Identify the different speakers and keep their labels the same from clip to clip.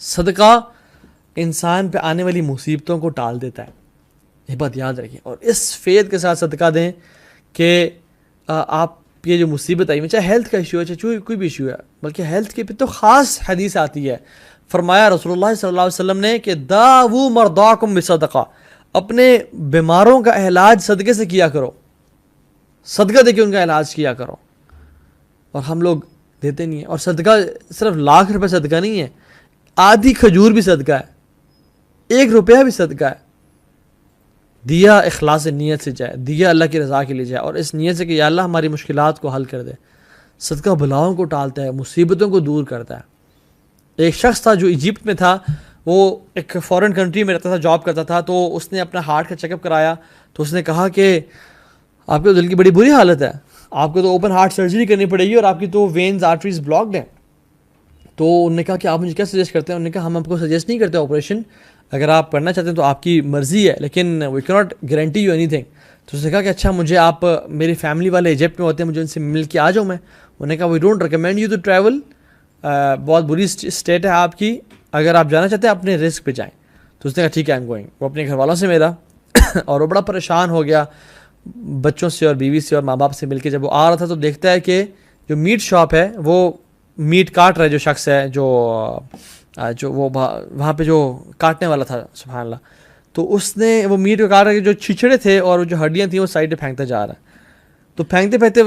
Speaker 1: صدقہ انسان پہ آنے والی مصیبتوں کو ٹال دیتا ہے، یہ بات یاد رکھیں، اور اس فیض کے ساتھ صدقہ دیں کہ آپ یہ جو مصیبت آئی، چاہے ہیلتھ کا ایشو ہے، چاہے کوئی بھی ایشو ہے، بلکہ ہیلتھ کے پہ تو خاص حدیث آتی ہے، فرمایا رسول اللہ صلی اللہ علیہ وسلم نے کہ داؤ مرضاکم بصدقہ، اپنے بیماروں کا علاج صدقے سے کیا کرو، صدقہ دے کے ان کا علاج کیا کرو، اور ہم لوگ دیتے نہیں ہیں۔ اور صدقہ صرف لاکھ روپے صدقہ نہیں ہے، آدھی کھجور بھی صدقہ ہے، 1 روپیہ بھی صدقہ ہے، دیا اخلاص نیت سے جائے، دیا اللہ کی رضا کے لیے جائے، اور اس نیت سے کہ یا اللہ ہماری مشکلات کو حل کر دے۔ صدقہ بلاؤں کو ٹالتا ہے، مصیبتوں کو دور کرتا ہے۔ ایک شخص تھا جو ایجپٹ میں تھا، وہ ایک فورن کنٹری میں رہتا تھا، جاب کرتا تھا، تو اس نے اپنا ہارٹ کا چیک اپ کرایا، تو اس نے کہا کہ آپ کے دل کی بڑی بری حالت ہے، آپ کو تو اوپن ہارٹ سرجری کرنی پڑے گی، اور آپ کی تو وینز آرٹریز بلاکڈ ہیں۔ تو انہوں نے کہا کہ آپ مجھے کیا سجیسٹ کرتے ہیں؟ انہوں نے کہا ہم آپ کو سجیسٹ نہیں کرتے آپریشن، اگر آپ کرنا چاہتے ہیں تو آپ کی مرضی ہے، لیکن وی کی not guarantee you any thing. تو اس نے کہا کہ اچھا مجھے آپ، میری فیملی والے ایجپٹ میں ہوتے ہیں، مجھے ان سے مل کے آ جاؤں میں۔ انہوں نے کہا we don't recommend you to travel, بہت بری اسٹیٹ ہے آپ کی، اگر آپ جانا چاہتے ہیں اپنے رسک پہ جائیں۔ تو اس نے کہا ٹھیک ہے آئی ایم گوئنگ۔ وہ اپنے گھر والوں سے ملا اور وہ بڑا پریشان ہو گیا، بچوں سے اور بیوی سے اور ماں باپ سے مل کے جب وہ آ رہا تھا تو دیکھتا ہے کہ جو میٹ شاپ ہے وہ میٹ کاٹ رہا ہے، جو شخص ہے جو وہ وہاں پہ جو کاٹنے والا تھا، سبحان اللہ، تو اس نے وہ میٹ کو کاٹ رہا ہے، جو چھچڑے تھے اور جو ہڈیاں تھیں وہ سائڈ پہ پھینکتا جا رہا ہے۔ تو پھینکتے پھینکتے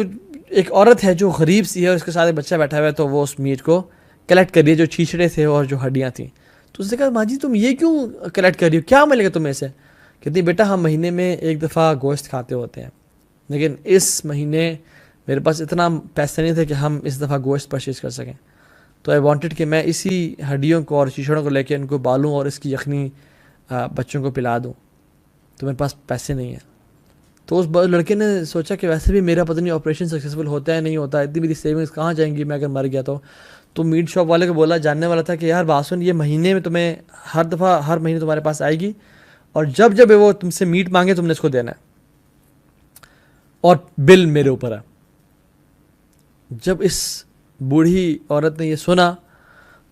Speaker 1: ایک عورت ہے جو غریب سی ہے اور اس کے ساتھ ایک بچہ بیٹھا ہوا ہے، تو وہ اس میٹ کو کلیکٹ کر رہی ہے، جو چھچڑے تھے اور جو ہڈیاں تھیں۔ تو اس نے کہا ماں جی تم یہ کیوں کلیکٹ کر رہی ہو، کیا ملے گا تمہیں سے؟ کہتی بیٹا ہم مہینے میں 1 دفعہ گوشت کھاتے ہوتے ہیں، لیکن اس مہینے میرے پاس اتنا پیسے نہیں تھے کہ ہم اس دفعہ گوشت پرچیز کر سکیں، تو آئی وانٹڈ کہ میں اسی ہڈیوں کو اور چیچڑوں کو لے کے ان کو بالوں اور اس کی یخنی بچوں کو پلا دوں، تو میرے پاس پیسے نہیں ہیں۔ تو اس لڑکے نے سوچا کہ ویسے بھی میرا پتہ نہیں آپریشن سکسیزفل ہوتا ہے نہیں ہوتا، اتنی میری سیونگس کہاں جائیں گی میں اگر مر گیا تو میٹ شاپ والے کو بولا، جاننے والا تھا، کہ یار بات سن، یہ مہینے میں تمہیں ہر مہینے تمہارے پاس آئے گی، اور جب جب وہ تم سے میٹ مانگے تم نے اس کو دینا ہے، اور بل میرے اوپر ہے۔ جب اس بوڑھی عورت نے یہ سنا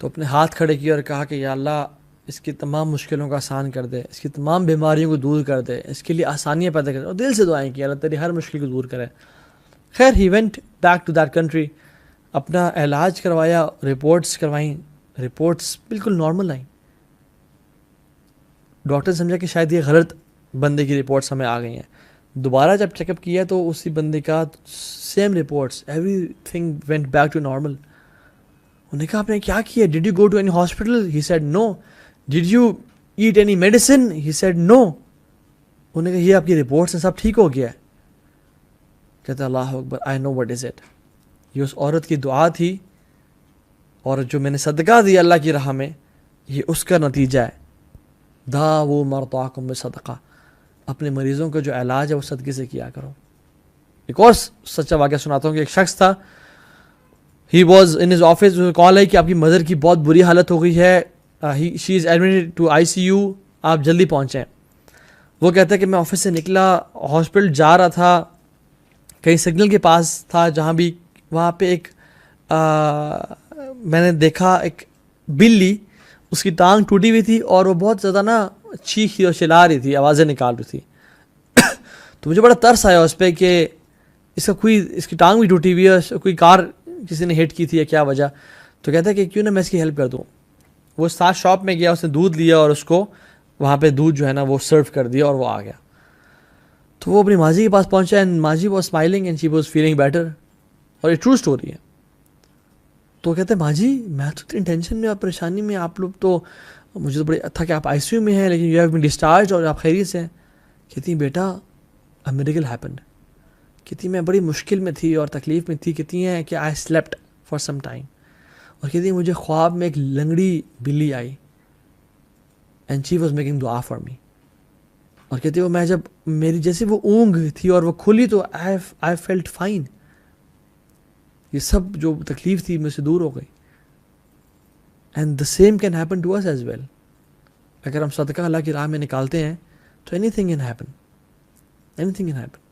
Speaker 1: تو اپنے ہاتھ کھڑے کیے اور کہا کہ یا اللہ اس کی تمام مشکلوں کو آسان کر دے، اس کی تمام بیماریوں کو دور کر دے، اس کے لیے آسانیاں پیدا کر دے، اور دل سے دعائیں کی اللہ تیری ہر مشکل کو دور کرے۔ خیر he went back to that country, اپنا علاج کروایا، رپورٹس کروائیں، رپورٹس بالکل نارمل آئیں۔ ڈاکٹر سمجھا کہ شاید یہ غلط بندے کی رپورٹس ہمیں آ گئی ہیں، دوبارہ جب چیک اپ کیا تو اسی بندے کا same reports, everything went back to normal. انہوں نے کہا آپ نے کیا کیا؟ Did you go to any hospital? He said no. Did you eat any medicine? He said no. انہوں نے کہا یہ آپ کی رپورٹس ہیں، سب ٹھیک ہو گیا ہے؟ کہتا اللہ اکبر، آئی نو وٹ از اٹ۔ یہ اس عورت کی دعا تھی، اور جو میں نے صدقہ دیا اللہ کی راہ میں، یہ اس کا نتیجہ ہے۔ داؤ مرضاکم بصدقہ، اپنے مریضوں کا جو علاج ہے وہ صدقے سے کیا کرو۔ ایک اور سچا واقعہ سناتا ہوں کہ ایک شخص تھا، he was in his office, کال ہے کہ آپ کی مدر کی بہت بری حالت ہو گئی ہے، شی از ایڈمٹڈ ٹو ICU، آپ جلدی پہنچیں۔ وہ کہتا ہے کہ میں آفس سے نکلا، ہاسپٹل جا رہا تھا، کہیں سگنل کے پاس تھا جہاں بھی، وہاں پہ ایک میں نے دیکھا ایک بلی، اس کی ٹانگ ٹوٹی ہوئی تھی اور وہ بہت زیادہ نا چیخ اور چلا رہی تھی، آوازیں نکال رہی تھی۔ تو مجھے بڑا ترس آیا اس پہ کہ اس کی ٹانگ بھی ٹوٹی ہوئی ہے، کوئی کار کسی نے ہٹ کی تھی یا کیا وجہ۔ تو کہتا ہے کہ کیوں نہ میں اس کی ہیلپ کر دوں۔ وہ ساتھ شاپ میں گیا، اس نے دودھ لیا اور اس کو وہاں پہ دودھ جو ہے نا وہ سرو کر دیا اور وہ آ گیا۔ تو وہ اپنی ماضی کے پاس پہنچا، اینڈ ماضی was smiling and she was feeling better, اور یہ ٹرو اسٹوری ہے۔ تو کہتے ہیں ماں جی میں تو اتنی ٹینشن میں اور پریشانی میں، آپ لوگ تو، مجھے تو بڑی تھا کہ آپ ICU میں ہیں، لیکن یو ہیو بین ڈسچارج اور آپ خیریت سے ہیں۔ کہتی ہیں بیٹا اے میریکل ہیپنڈ، کہتی میں بڑی مشکل میں تھی اور تکلیف میں تھی، کہتی ہیں کہ آئی سلیپٹ فار سم ٹائم، اور کہتی ہیں مجھے خواب میں ایک لنگڑی بلی آئی، اینڈ شی واز میکنگ دعا فار می، اور کہتی وہ میں جب میری جیسے وہ اونگ تھی اور وہ کھلی تو آئی فیلٹ فائن، یہ سب جو تکلیف تھی مجھ سے دور ہو گئی۔ And the same can happen to us as well, اگر ہم صدقہ اللہ کی راہ میں نکالتے ہیں تو any thing can happen, any thing can happen.